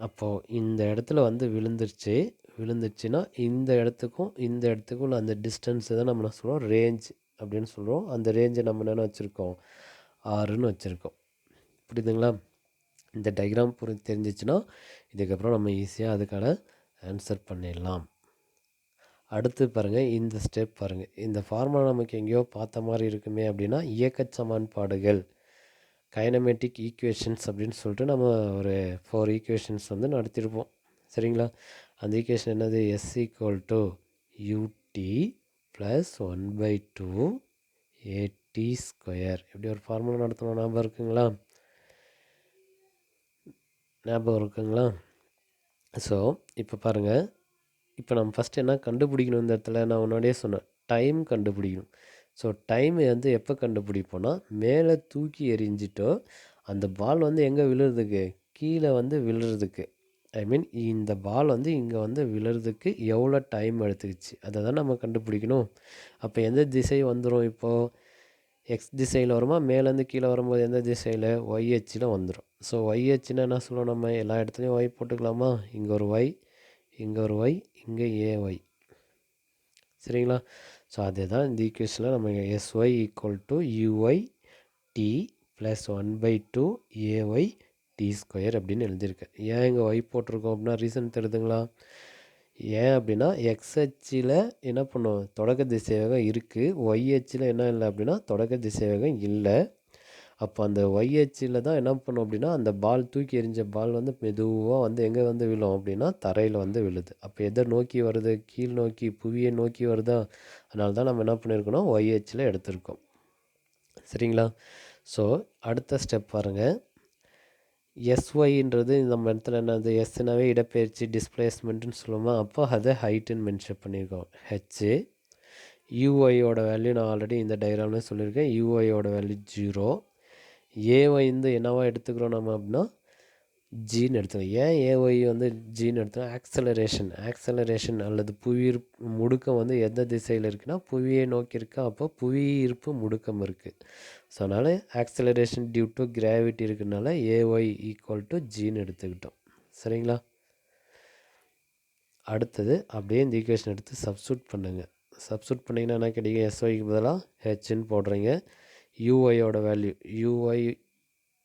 அப்போது இந்த இடத்துல வந்து விழுந்துருச்சுன்னா இந்த இடத்துக்கும் இந்த இடத்துக்கும் உள்ள அந்த டிஸ்டன்ஸை தான் நம்ம என்ன சொல்கிறோம், ரேஞ்ச் அப்படின்னு சொல்கிறோம். அந்த ரேஞ்சை நம்ம என்ன வச்சுருக்கோம், ஆறுன்னு வச்சுருக்கோம். புரியுதுங்களா? இந்த டயக்ராம் தெரிஞ்சிச்சுன்னா இதுக்கப்புறம் நம்ம ஈஸியாக அதுக்கான ஆன்சர் பண்ணிடலாம். அடுத்து பாருங்கள், இந்த ஸ்டெப் பாருங்கள். இந்த ஃபார்முலா நமக்கு எங்கேயோ பார்த்த மாதிரி இருக்குமே அப்படின்னா, இயக்க சமன்பாடுகள் கைனமேட்டிக் ஈக்குவேஷன்ஸ் அப்படின்னு சொல்லிட்டு நம்ம ஒரு 4 ஈக்குவேஷன்ஸ் வந்து நடத்தியிருப்போம். சரிங்களா? அந்த ஈக்குவேஷன் என்னது, s equal to u t plus 1/2 a t square. இப்படி ஒரு ஃபார்முலா நடத்தணும், ஞாபகம் இருக்குங்களா? ஸோ இப்போ பாருங்கள், இப்போ நம்ம ஃபஸ்ட்டு என்ன கண்டுபிடிக்கணும் இந்த இடத்துல, நான் முன்னாடியே சொன்னேன், டைம் கண்டுபிடிக்கணும். ஸோ டைம் வந்து எப்போ கண்டுபிடிப்போன்னா, மேலே தூக்கி எறிஞ்சிட்டோ அந்த பால் வந்து எங்கே விழுறதுக்கு, கீழே வந்து விழுறதுக்கு, ஐ மீன் இந்த பால் வந்து இங்கே வந்து விழுறதுக்கு எவ்வளோ டைம் எடுத்துக்கிச்சு அதை தான் நம்ம கண்டுபிடிக்கணும். அப்போ எந்த திசை வந்துடும், இப்போது எக்ஸ் திசையில் வருமா, மேலேருந்து கீழே வரும்போது எந்த திசையில், ஒய் அச்சில் வந்துடும். ஸோ ஒய் அச்சுன்னா என்ன சொல்லுவோம், நம்ம எல்லா இடத்துலையும் ஒய் போட்டுக்கலாமா, இங்கே ஒரு ஒய், இங்கே ஒரு ஒய், இங்கே ஏஒய். சரிங்களா? ஸோ அதே தான் இந்த ஈக்குவேஷனில் நம்ம S Y equal to U Y T plus 1/2 A Y T square அப்படின்னு எழுதியிருக்கேன். ஏன் இங்கே ஒய் போட்டிருக்கோம் அப்படின்னா ரீசன் தெரியுதுங்களா? ஏன் அப்படின்னா எக்ஸ் அச்சில் என்ன பண்ணும், தொடக்க திசைவேகம் இருக்குது, ஒய் அச்சில் என்ன இல்லை அப்படின்னா தொடக்க திசைவேகம் இல்லை. அப்போ அந்த ஒய் அச்சில் தான் என்ன பண்ணும் அப்படின்னா, அந்த பால் தூக்கி எறிஞ்ச பால் வந்து மெதுவாக வந்து எங்கே வந்து விழும் அப்படின்னா தரையில் வந்து விழுது. அப்போ எதை நோக்கி வருது, கீழ் நோக்கி, புவியை நோக்கி வருதா. அதனால தான் நம்ம என்ன பண்ணியிருக்கோம், ஒய் அச்சில் எடுத்திருக்கோம். சரிங்களா? ஸோ அடுத்த ஸ்டெப் பாருங்கள், எஸ்ஒய்ன்றது நம்ம இடத்துல என்னது, எஸ்னாவே இடப்பெயர்ச்சி டிஸ்பிளேஸ்மெண்ட்டுன்னு சொல்லுவோமா, அப்போ அதை ஹைட்டுன்னு மென்ஷன் பண்ணியிருக்கோம். ஹெச்சு யூஒயோட வேல்யூ நான் ஆல்ரெடி இந்த டயக்ராம்லேயே சொல்லியிருக்கேன், யூஒயோட வேல்யூ 0. ஏஒய் வந்து என்னவா எடுத்துக்கிறோம் நம்ம அப்படின்னா ஜின்னு எடுத்துக்கிறோம். ஏன் ஏஒய் வந்து ஜின்னு எடுத்துக்கிறோம், ஆக்சலரேஷன் அல்லது புவியீர்ப்பு முடுக்கம் வந்து எந்த திசையில் இருக்குன்னா புவியை நோக்கி இருக்கா, அப்போ புவியீர்ப்பு முடுக்கம் இருக்குது. ஸோ அதனால் ஆக்சலரேஷன் டியூ டு கிராவிட்டி இருக்கிறதுனால ஏஒய் ஈக்குவல் டு ஜின்னு எடுத்துக்கிட்டோம். சரிங்களா? அடுத்தது அப்படியே இந்த ஈக்குவேஷன் எடுத்து சப்ஸ்டியூட் பண்ணுங்கள். சப்ஸ்டியூட் பண்ணிங்கன்னா என்ன கிடைக்கும், எஸ்ஒய்க்கு பதிலாக ஹெச்ன்னு போடுறீங்க. யூஒயோட வேல்யூ யூஒய்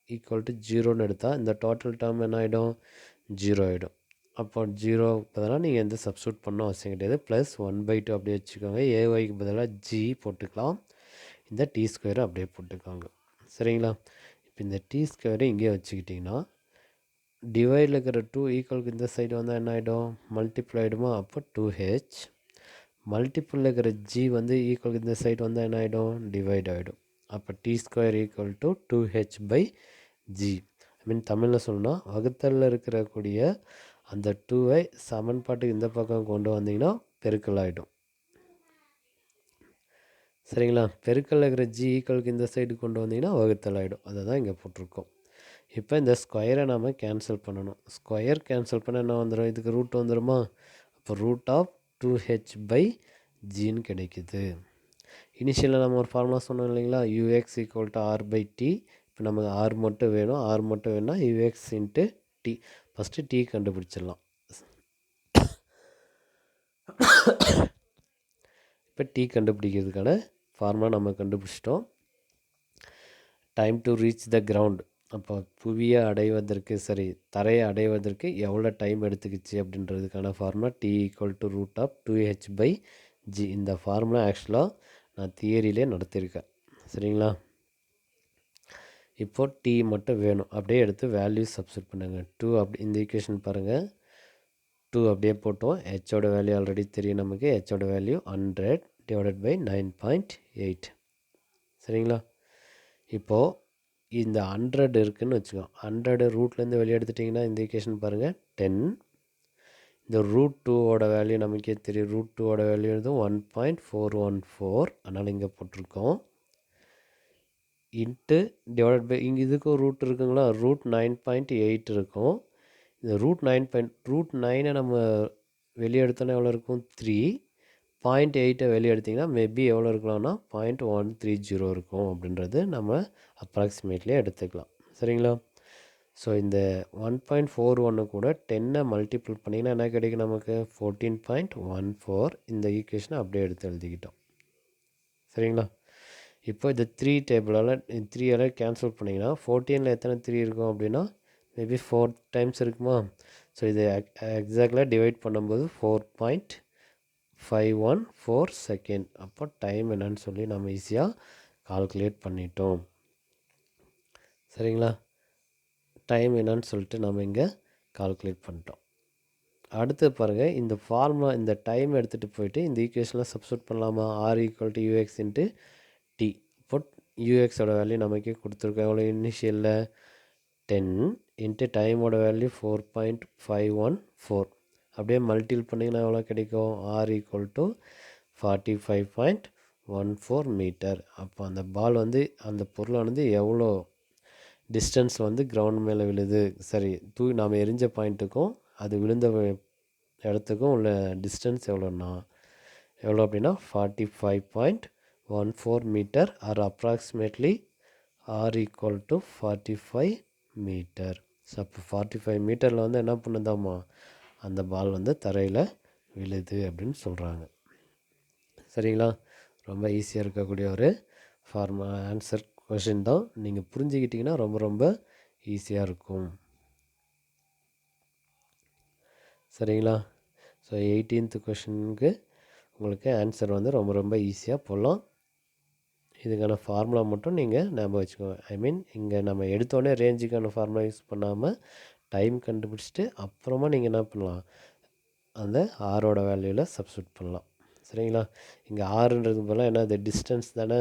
ஈக்குவல் டு 0ன்னு எடுத்தால் இந்த டோட்டல் டேர்ம் என்ன ஆகிடும், 0 ஆகிடும். அப்போ 0 பதிலாக நீங்கள் எந்த சப்ஸ்டியூட் பண்ண அவசியம் கிடையாது. ப்ளஸ் 1/2 அப்படியே வச்சுக்கோங்க. ஏஒய்க்கு பதிலாக ஜி போட்டுக்கலாம், இந்த டி ஸ்கொயரை அப்படியே போட்டுக்கோங்க. சரிங்களா? இப்போ இந்த டி ஸ்கொயரை இங்கே வச்சுக்கிட்டிங்கன்னா டிவைடில் இருக்கிற 2 ஈக்குவலுக்கு இந்த சைடு வந்தால் என்ன ஆகிடும், மல்டிப்ளை ஆகிடுமா, அப்போ 2h. மல்டிப்புளில் இருக்கிற ஜி வந்து ஈக்குவலுக்கு இந்த சைடு வந்தால் என்ன ஆகிடும், டிவைட் ஆகிடும். அப்போ T square equal to 2h/g. I mean தமிழில் சொல்லணும்னா வகுத்தலில் இருக்கக்கூடிய அந்த 2ஐ சமன்பாட்டுக்கு இந்த பக்கம் கொண்டு வந்தீங்கன்னா பெருக்கல் ஆகிடும். சரிங்களா? பெருக்கல் இருக்கிற ஜி ஈக்குவலுக்கு இந்த சைடு கொண்டு வந்தீங்கன்னா வகுத்தல் ஆகிடும். அதை தான் இங்கே போட்டிருக்கோம். இப்போ இந்த ஸ்கொயரை நம்ம கேன்சல் பண்ணணும். ஸ்கொயர் கேன்சல் பண்ண என்ன வந்துடும், இதுக்கு ரூட் வந்துடுமா, அப்போ ரூட் ஆஃப் 2h/gன்னு கிடைக்குது. இனிஷியலில் நம்ம ஒரு ஃபார்முலா சொன்னோம் இல்லைங்களா, யூஎக்ஸ் ஈக்குவல் டு r/t. இப்போ நமக்கு ஆர் மட்டும் வேணும்னா U X into T. First T கண்டுபிடிச்சிடலாம். இப்போ டி கண்டுபிடிக்கிறதுக்கான ஃபார்முலா நம்ம கண்டுபிடிச்சிட்டோம். Time to reach the ground, அப்போ புவியை அடைவதற்கு தரையை அடைவதற்கு எவ்வளோ டைம் எடுத்துக்கிச்சு அப்படின்றதுக்கான formula T equal to root of 2h/g. இந்த ஃபார்முலா ஆக்சுவலாக நான் தியரியிலே நடத்தியிருக்கேன். சரிங்களா? இப்போது டி மட்டும் வேணும், அப்படியே எடுத்து வேல்யூ சப்ஸ்டியூட் பண்ணுங்க. 2 அப்படி இந்த ஈக்குவேஷன் பாருங்கள், 2 அப்படியே போட்டோம். ஹெச்சோட வேல்யூ ஆல்ரெடி தெரியும் நமக்கு, ஹெச்சோட வேல்யூ 100 டிவைடட் பை 9.8. சரிங்களா? இப்போது இந்த 100 இருக்குதுன்னு வச்சுக்கோங்க, 100 ரூட்லேருந்து வெளியே எடுத்துட்டிங்கன்னா இந்த ஈக்குவேஷன் பாருங்கள் 10. இந்த ரூட் 2ஓட வேல்யூ நமக்கே தெரியும், ரூட் 2ஓட வேல்யூ எதுவும் 1.414. அதனால் இங்கே போட்டிருக்கோம். இன்ட்டு டிவைட் பை இங்கே இதுக்கும் ரூட் இருக்குங்களா, ரூட் 9.8 இருக்கும். இந்த ரூட் 9ஐ நம்ம வெளியே எடுத்தோன்னா எவ்வளோ இருக்கும், 3. 0.8 வெளியே எடுத்திங்கன்னா மேபி எவ்வளோ இருக்கலாம்னா 0.130 இருக்கும் அப்படின்றது நம்ம அப்ராக்சிமேட்லியே எடுத்துக்கலாம். சரிங்களா? ஸோ இந்த 1.41 கூட 10 மல்டிபிள் பண்ணிங்கன்னா என்ன கிடைக்கும் நமக்கு 14.14. இந்த ஈக்குவேஷனை அப்படியே எடுத்து எழுதிக்கிட்டோம். சரிங்களா? இப்போ இந்த 3 கேன்சல் பண்ணிங்கன்னா 14ல் எத்தனை 3 இருக்கும் அப்படின்னா மேபி 4 டைம்ஸ் இருக்குமா? ஸோ இது எக்ஸாக்டாக டிவைட் பண்ணும்போது 4.514 செகண்ட். அப்போ டைம் என்னன்னு சொல்லி நம்ம ஈஸியாக கால்குலேட் பண்ணிட்டோம். சரிங்களா? டைம் என்னன்னு சொல்லிட்டு நம்ம இங்கே கால்குலேட் பண்ணிட்டோம். அடுத்து பாருங்கள், இந்த ஃபார்முலா இந்த டைம் எடுத்துகிட்டு போயிட்டு இந்த ஈக்குவேஷனில் சப்ஸ்டியூட் பண்ணலாமா? R = UX × T. இப்போ யூஎக்ஸோட வேல்யூ நமக்கு கொடுத்துருக்கோம். எவ்வளோ இனிஷியலில் 10 இன்ட்டு டைமோட வேல்யூ 4.514. அப்படியே மல்டிபிள் பண்ணிங்கன்னா எவ்வளோ கிடைக்கும்? R = 45.14 metre. அப்போ அந்த பால் வந்து அந்த பொருளானது எவ்வளோ டிஸ்டன்ஸ் வந்து கிரவுண்ட் மேலே விழுது, சரி நாம் எரிஞ்ச பாயிண்ட்டுக்கும் அது விழுந்த இடத்துக்கும் உள்ள டிஸ்டன்ஸ் எவ்வளோ அப்படின்னா 45.14 metre or approximately R = 45 metre. So அப்போ 45 மீட்டரில் வந்து என்ன பண்ணுதாமா அந்த பால் வந்து தரையில் விழுது அப்படின்னு சொல்கிறாங்க. சரிங்களா? ரொம்ப ஈஸியாக இருக்கக்கூடிய ஒரு ஆன்சர் கொஷின் தான். நீங்கள் புரிஞ்சுக்கிட்டிங்கன்னா ரொம்ப ரொம்ப ஈஸியாக இருக்கும். சரிங்களா? ஸோ 18th கொஷினுக்கு உங்களுக்கு ஆன்சர் வந்து ரொம்ப ரொம்ப ஈஸியாக போடலாம். இதுக்கான ஃபார்முலா மட்டும் நீங்கள் ஞாபகம் வச்சுக்கோங்க. ஐ மீன் இங்கே நம்ம எடுத்தோடனே ரேஞ்சுக்கான ஃபார்முலா யூஸ் பண்ணாமல் டைம் கண்டுபிடிச்சிட்டு அப்புறமா நீங்கள் என்ன பண்ணலாம், அந்த ஆரோட வேல்யூவில் சப்ஸ்டியூட் பண்ணலாம். சரிங்களா? இங்கே ஆறுன்றது போல் என்ன, அது டிஸ்டன்ஸ் தானே,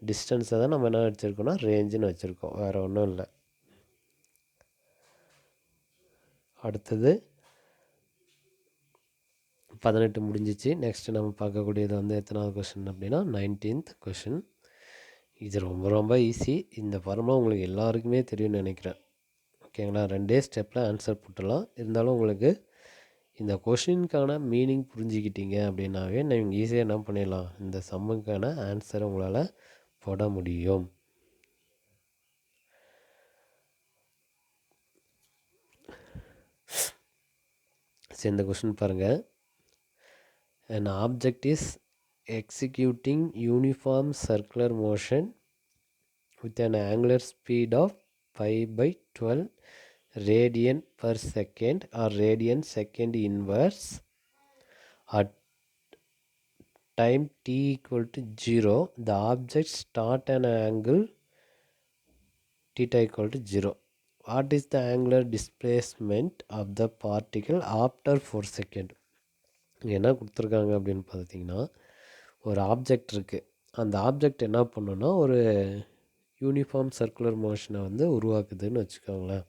டிஸ்டன்ஸை தான் நம்ம என்ன வச்சுருக்கோம்னா ரேஞ்சுன்னு வச்சுருக்கோம், வேறு ஒன்றும் இல்லை. அடுத்தது 18 முடிஞ்சிச்சு. நெக்ஸ்ட்டு நம்ம பார்க்கக்கூடியது வந்து எத்தனாவது கொஷின் அப்படின்னா 19th கொஷின். இது ரொம்ப ரொம்ப ஈஸி. இந்த ஃபார்முலா உங்களுக்கு எல்லாருக்குமே தெரியும்னு நினைக்கிறேன். ஓகேங்களா? 2 ஸ்டெப்பில் ஆன்சர் போட்டுடலாம். இருந்தாலும் உங்களுக்கு இந்த கொஷினுக்கான மீனிங் புரிஞ்சிக்கிட்டீங்க அப்படின்னாவே நீங்கள் ஈஸியாக என்ன பண்ணிடலாம், இந்த சம்முக்கான ஆன்சரை உங்களால் போட முடியும். சரி, இந்த கொஷின் பாருங்கள். An object is executing uniform circular motion with an angular speed of pi/12 radian per second or radian second inverse at time t = 0. The object start an angle theta = 0. What is the angular displacement of the particle after 4 seconds? என்ன கொடுத்துருக்காங்க அப்படின்னு பார்த்தீங்கன்னா, ஒரு ஆப்ஜெக்ட் இருக்குது. அந்த ஆப்ஜெக்ட் என்ன பண்ணுன்னா ஒரு யூனிஃபார்ம் சர்க்குலர் மோஷனை வந்து உருவாக்குதுன்னு வச்சுக்கோங்களேன்.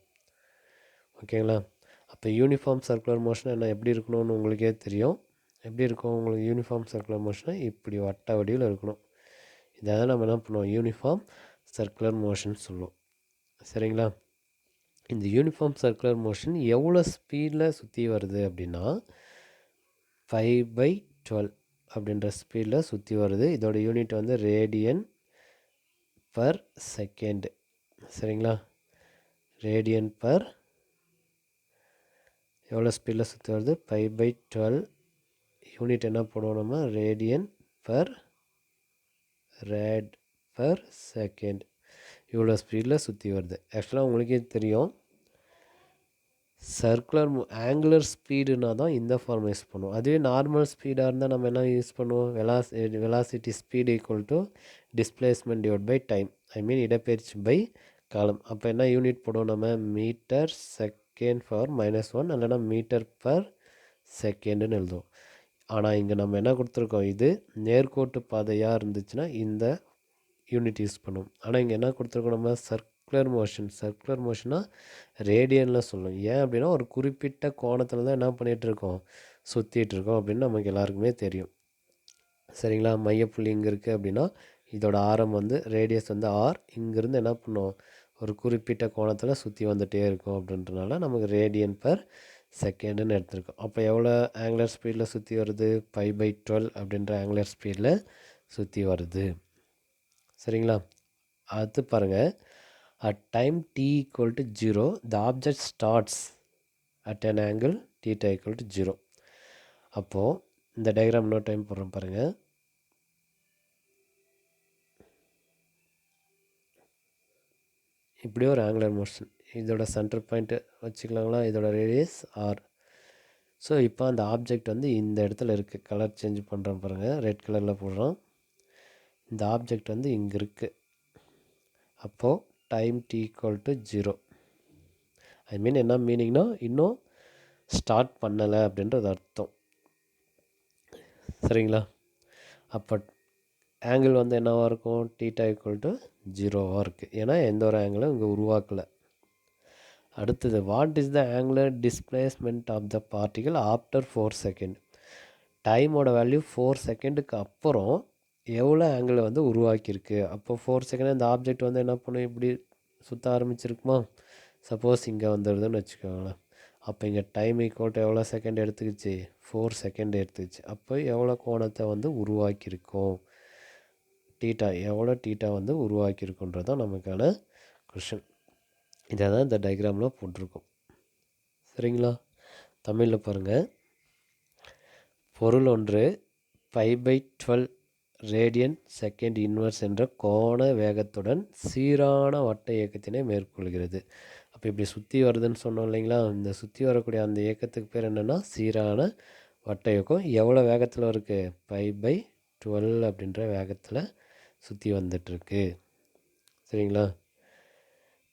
ஓகேங்களா? அப்போ யூனிஃபார்ம் சர்க்குலர் மோஷன் என்ன எப்படி இருக்கணும்னு உங்களுக்கே தெரியும். எப்படி இருக்கும் உங்களுக்கு யூனிஃபார்ம் சர்க்குலர் மோஷனை? இப்படி வட்ட வடிவில் இருக்கணும். இதை தான் நம்ம என்ன பண்ணுவோம், யூனிஃபார்ம் சர்க்குலர் மோஷன் சொல்லுவோம். சரிங்களா? இந்த யூனிஃபார்ம் சர்க்குலர் மோஷன் எவ்வளோ ஸ்பீடில் சுற்றி வருது அப்படின்னா 5/12 அப்படின்ற ஸ்பீடில் சுற்றி வருது. இதோட யூனிட் வந்து ரேடியன் பர் செகண்ட். சரிங்களா? ரேடியன் பர் எவ்வளோ ஸ்பீடில் சுற்றி வருது, 5/12. யூனிட் என்ன போடுவோம் நம்ம, ரேடியன் பர் செகண்ட். இவ்வளோ ஸ்பீடில் சுற்றி வருது. ஆக்சுவலாக உங்களுக்கே தெரியும், சர்க்குலர் ஆங்குலர் ஸ்பீடுனா தான் இந்த ஃபார்ம் யூஸ் பண்ணுவோம். அதுவே நார்மல் ஸ்பீடாக இருந்தால் நம்ம என்ன யூஸ் பண்ணுவோம், வெலாசிட்டி ஸ்பீடு = டிஸ்பிளேஸ்மெண்ட் / டைம். ஐ மீன் இடப்பெயர்ச்சி பை காலம். அப்போ என்ன யூனிட் போடுவோம் நம்ம, மீட்டர் செகண்ட் பவர் -1 இல்லைனா மீட்டர் பர் செகண்டுன்னு எழுதுவோம். ஆனால் இங்கே நம்ம என்ன கொடுத்துருக்கோம், இது நேர்கோட்டு பாதையாக இருந்துச்சுன்னா இந்த யூனிட் யூஸ் பண்ணுவோம். ஆனால் இங்கே என்ன கொடுத்துருக்கோம் நம்ம, சர்க்குலர் மோஷனாக ரேடியனில் சொல்லணும். ஏன் அப்படின்னா ஒரு குறிப்பிட்ட கோணத்தில் தான் என்ன பண்ணிகிட்ருக்கோம், சுற்றிட்டுருக்கோம் அப்படின்னு நமக்கு எல்லாருக்குமே தெரியும். சரிங்களா? மையப்புள்ளி இங்கே இருக்குது அப்படின்னா இதோட ஆரம் வந்து ரேடியஸ் வந்து ஆர். இங்கேருந்து என்ன பண்ணோம், ஒரு குறிப்பிட்ட கோணத்தில் சுற்றி வந்துகிட்டே இருக்கும். அப்படின்றனால நமக்கு ரேடியன் பர் செகண்டுன்னு எடுத்திருக்கோம். அப்போ எவ்வளோ ஆங்குலர் ஸ்பீடில் சுற்றி வருது, 5/12 அப்படின்ற ஆங்குலர் ஸ்பீடில் சுற்றி வருது. சரிங்களா? அடுத்து பாருங்கள், At time t equal to 0, the object starts at an angle theta equal to 0. அப்போது இந்த டயக்ராம் இன்னொரு டைம் போடுறோம் பாருங்கள். இப்படி ஒரு ஆங்குலர் மோஷன், இதோட சென்டர் பாயிண்ட்டு வச்சுக்கலாங்களா, இதோட ரேடியஸ் ஆர். ஸோ இப்போ அந்த ஆப்ஜெக்ட் வந்து இந்த இடத்துல இருக்குது. கலர் சேஞ்ச் பண்ணுறோம் பாருங்கள், ரெட் கலரில் போடுறோம். இந்த ஆப்ஜெக்ட் வந்து இங்கே இருக்குது. அப்போது டைம் t ஈக்குவல் டு 0, ஐ மீன் என்ன மீனிங்னா இன்னும் ஸ்டார்ட் பண்ணலை அப்படின்றது அர்த்தம். சரிங்களா? அப்போ ஆங்கிள் வந்து என்னவாக இருக்கும், தீட்டா ஈக்குவல் டு 0வாக இருக்குது. ஏன்னா எந்த ஒரு ஆங்கிளும் இங்கே உருவாக்கலை. அடுத்தது, what is the angular displacement of the particle after 4 second. டைமோட வேல்யூ 4 செகண்டுக்கு அப்புறம் எவ்வளோ ஆங்கிளை வந்து உருவாக்கியிருக்கு. அப்போ 4 செகண்ட் இந்த ஆப்ஜெக்ட் வந்து என்ன பண்ணும், இப்படி சுற்ற ஆரம்பிச்சிருக்குமா. சப்போஸ் இங்கே வந்துடுதுன்னு வச்சுக்கோங்களேன். அப்போ இங்கே டைம் ஈக்குவல் எவ்வளோ செகண்ட் எடுத்துக்கிச்சு, 4 செகண்ட் எடுத்துக்கிச்சு. அப்போ எவ்வளோ கோணத்தை வந்து உருவாக்கியிருக்கோம், டீட்டா எவ்வளோ டீட்டா வந்து உருவாக்கியிருக்குன்றது தான் நமக்கான கொஷின். இதை தான் இந்த டயக்ராமில் போட்டிருக்கோம். சரிங்களா? தமிழில் பாருங்கள். பொருள் ஒன்று π/12 ரேடியன் செகண்ட் இன்வர்ஸ் என்ற கோண வேகத்துடன் சீரான வட்ட இயக்கத்தினை மேற்கொள்கிறது. அப்போ இப்படி சுற்றி வருதுன்னு சொன்னோம் இல்லைங்களா, இந்த சுற்றி வரக்கூடிய அந்த இயக்கத்துக்கு பேர் என்னென்னா சீரான வட்ட இயக்கம். எவ்வளோ வேகத்தில் இருக்குது, π/12 அப்படின்ற வேகத்தில் சுற்றி வந்துட்டுருக்கு. சரிங்களா?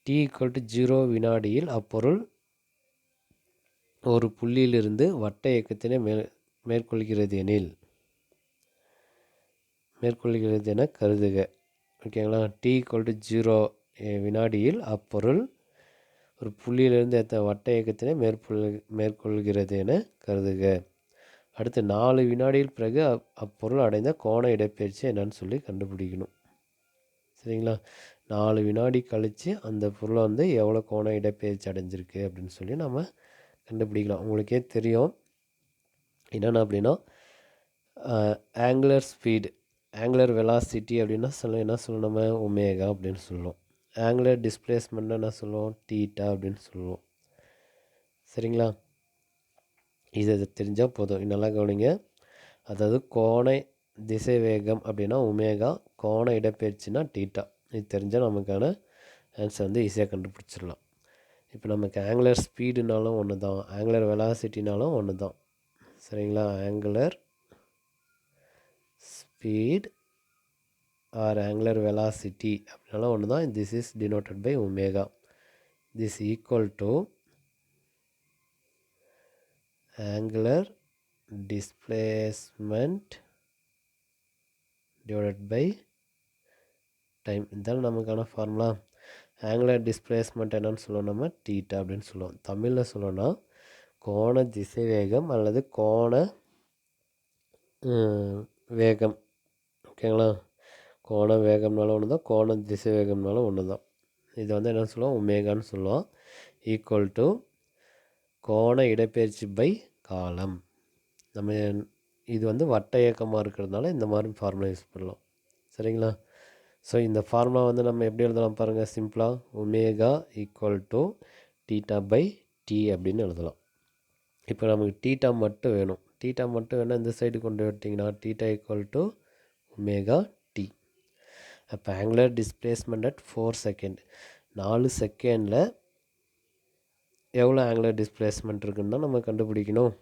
t ஈக்குவல் டு 0 வினாடியில் அப்பொருள் ஒரு புள்ளியிலிருந்து வட்ட இயக்கத்தினை மேற்கொள்கிறது என கருதுக. ஓகேங்களா? t ஈக்குவல் டு 0 வினாடியில் அப்பொருள் ஒரு புள்ளியிலிருந்து வட்ட இயக்கத்தினை மேற்கொள்கிறது என கருதுக. அடுத்து 4 வினாடியில் பிறகு அப்பொருள் அடைந்த கோண இடப்பெயர்ச்சி என்னன்னு சொல்லி கண்டுபிடிக்கணும். சரிங்களா? 4 வினாடி கழித்து அந்த பொருளை வந்து எவ்வளோ கோண இடப்பெயர்ச்சி அடைஞ்சிருக்கு அப்படின்னு சொல்லி நம்ம கண்டுபிடிக்கலாம். உங்களுக்கே தெரியும் என்னென்ன அப்படின்னா, ஆங்குலர் ஸ்பீடு, ஆங்குலர் வெலாசிட்டி அப்படின்னா என்ன சொல்லணும், நம்ம ஒமேகா அப்படின்னு சொல்லுவோம். ஆங்குலர் டிஸ்பிளேஸ்மெண்ட் என்ன சொல்லுவோம், தீட்டா அப்படின்னு சொல்லுவோம். சரிங்களா? இது தெரிஞ்சால் போதும். நல்லா கவனிங்க. அதாவது கோண திசை வேகம் அப்படின்னா ஒமேகா, கோண இடப்பெயர்ச்சின்னா தீட்டா. இது தெரிஞ்சால் நமக்கான ஆன்சர் வந்து ஈஸியாக கண்டுபிடிச்சிடலாம். இப்போ நமக்கு ஆங்குலர் ஸ்பீடுனாலும் ஒன்று தான், ஆங்குலர் வெலாசிட்டினாலும் ஒன்று தான். சரிங்களா? Angular speed or angular velocity அப்படின்னாலும் ஒன்று தான். This is denoted by omega. This equal to angular displacement divided by time. இதுதான் நமக்கான ஃபார்முலா. ஆங்குலர் டிஸ்பிளேஸ்மெண்ட் என்னன்னு சொல்லுவோம், நம்ம தீட்டா அப்படின்னு சொல்லுவோம். தமிழில் சொல்லணும்னா கோண திசை வேகம் அல்லது கோண வேகம். ஓகேங்களா? கோண வேகம்னாலும் ஒன்று தான், கோண திசை வேகம்னாலும் ஒன்று தான். இது வந்து என்ன சொல்லுவோம், ஒமேகான்னு சொல்லுவோம். ஈக்குவல் டு கோண இடப்பெயர்ச்சி பை காலம். நம்ம இது வந்து வட்ட இயக்கமாக இருக்கிறதுனால இந்த மாதிரி ஃபார்முலா யூஸ் பண்ணலாம். சரிங்களா? ஸோ இந்த ஃபார்முலா வந்து நம்ம எப்படி எழுதலாம் பாருங்கள், சிம்பிளாக omega equal to theta by T அப்படின்னு எழுதலாம். இப்போ நமக்கு தீட்டா மட்டும் வேணும். தீட்டா மட்டும் வேணால் இந்த சைடு கொண்டு விட்டிங்கன்னா theta equal to omega T. அப்போ ஆங்குலர் டிஸ்பிளேஸ்மெண்ட் அட் 4 செகண்ட், 4 செகண்டில் எவ்வளோ ஆங்குலர் டிஸ்பிளேஸ்மெண்ட் இருக்குன்னு தான் நம்ம கண்டுபிடிக்கணும்.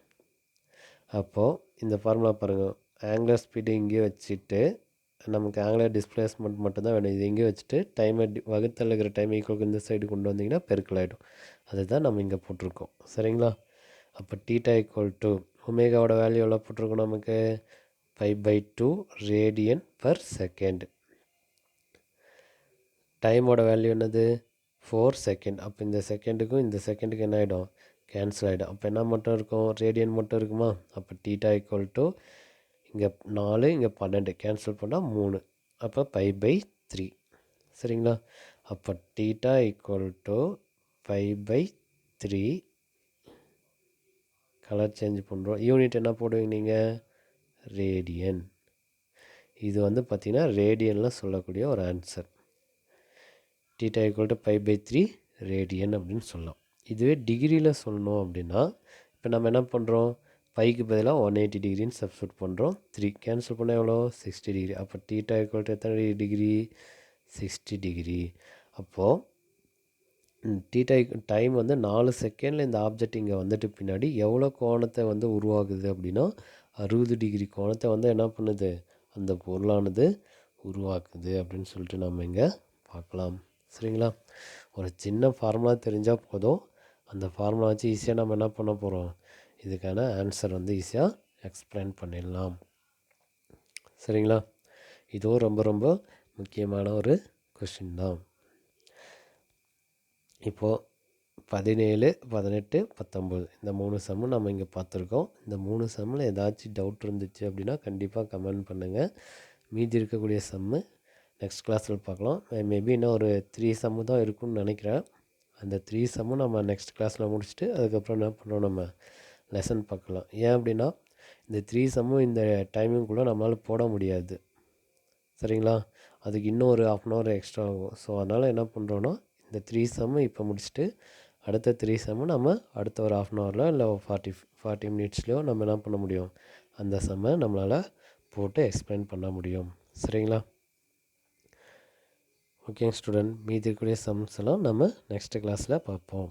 அப்போது இந்த ஃபார்முலா பாருங்கள், ஆங்குலர் ஸ்பீடு இங்கே வச்சுட்டு நமக்கு ஆங்குலர் டிஸ்பிளேஸ்மெண்ட் மட்டும்தான் வேணும். இது இங்கே வச்சுட்டு டைமை வகுத்தல் இருக்கிற டைம் ஈக்குவலுக்கு இந்த சைடு கொண்டு வந்தீங்கன்னா பெருக்கல் ஆகிடும். அதுதான் நம்ம இங்கே போட்டிருக்கோம். சரிங்களா? அப்போ தீட்டா ஈக்குவல் டு ஒமேகாவோட வேல்யூ எவ்வளோ போட்டிருக்கோம், நமக்கு π/2 ரேடியன் பர் செகண்ட். டைமோட வேல்யூ என்னது, 4 செகண்ட். அப்போ இந்த செகண்டுக்கும் இந்த செகண்டுக்கும் என்ன ஆகிடும், கேன்சல் ஆகிடும். அப்போ என்ன மட்டும் இருக்கும், ரேடியன் மட்டும் இருக்குமா. அப்போ தீட்டா ஈக்குவல் டு இங்கே 4 இங்கே 12 கேன்சல் பண்ணால் 3, அப்போ π/3. சரிங்களா? அப்போ theta equal to π/3. Colour change பண்ணுறோம். யூனிட் என்ன போடுவீங்க நீங்கள், ரேடியன். இது வந்து பார்த்திங்கன்னா ரேடியனில் சொல்லக்கூடிய ஒரு answer. Theta equal to π/3 radian அப்படின்னு சொல்லலாம். இதுவே டிகிரியில் சொல்லணும் அப்படின்னா இப்போ நம்ம என்ன பண்ணுறோம், பைக்கு பதிலாக 180 டிகிரின்னு சப்ஸ்டியூட் பண்ணுறோம். 3 கேன்சல் பண்ணால் எவ்வளோ 60 டிகிரி. அப்போ தீட்டா ஈக்குவல் டு எத்தனை டிகிரி 60 டிகிரி. அப்போது தீட்டா டைம் வந்து 4 செகண்டில் இந்த ஆப்ஜெக்ட் இங்கே வந்துட்டு பின்னாடி எவ்வளோ கோணத்தை வந்து உருவாகுது அப்படின்னா 60 டிகிரி கோணத்தை வந்து என்ன பண்ணுது அந்த பொருளானது உருவாக்குது அப்படின்னு சொல்லிட்டு நம்ம இங்கே பார்க்கலாம். சரிங்களா, ஒரு சின்ன ஃபார்முலா தெரிஞ்சால் போதும். அந்த ஃபார்முலா வச்சு ஈஸியாக நம்ம என்ன பண்ண போகிறோம், இதுக்கான ஆன்சர் வந்து ஈஸியாக எக்ஸ்பிளைன் பண்ணிடலாம். சரிங்களா, இதுவும் ரொம்ப ரொம்ப முக்கியமான ஒரு கொஷின் தான். இப்போது 17, 18, 19 இந்த 3 சம்மும் நம்ம இங்கே பார்த்துருக்கோம். இந்த 3 சம்மில் ஏதாச்சும் டவுட் இருந்துச்சு அப்படின்னா கண்டிப்பாக கமெண்ட் பண்ணுங்கள். மீதி இருக்கக்கூடிய சம்மு நெக்ஸ்ட் கிளாஸில் பார்க்கலாம். மேபி இன்னும் ஒரு 3 சம்மு தான் இருக்குன்னு நினைக்கிறேன். அந்த 3 சம்மும் நம்ம நெக்ஸ்ட் கிளாஸில் முடிச்சுட்டு அதுக்கப்புறம் என்ன பண்ணுறோம், நம்ம லெசன் பார்க்கலாம். ஏன் அப்படின்னா இந்த 3 சம்மும் இந்த டைமிங்குள்ளே நம்மளால் போட முடியாது. சரிங்களா, அதுக்கு இன்னும் ஒரு 1/2 hour எக்ஸ்ட்ரா ஆகும். ஸோ அதனால் என்ன பண்ணுறோன்னா இந்த 3 சம்மு இப்போ முடிச்சுட்டு அடுத்த 3 சம்மு நம்ம அடுத்த ஒரு 1/2 hourல இல்லை 40 மினிட்ஸ்லையோ நம்ம என்ன பண்ண முடியும், அந்த சம்மை நம்மளால் போட்டு எக்ஸ்பிளைன் பண்ண முடியும். சரிங்களா, ஓகேங்க ஸ்டூடெண்ட், மீதி இருக்கக்கூடிய சம்ஸ் எல்லாம் நம்ம நெக்ஸ்ட் கிளாஸில் பார்ப்போம்.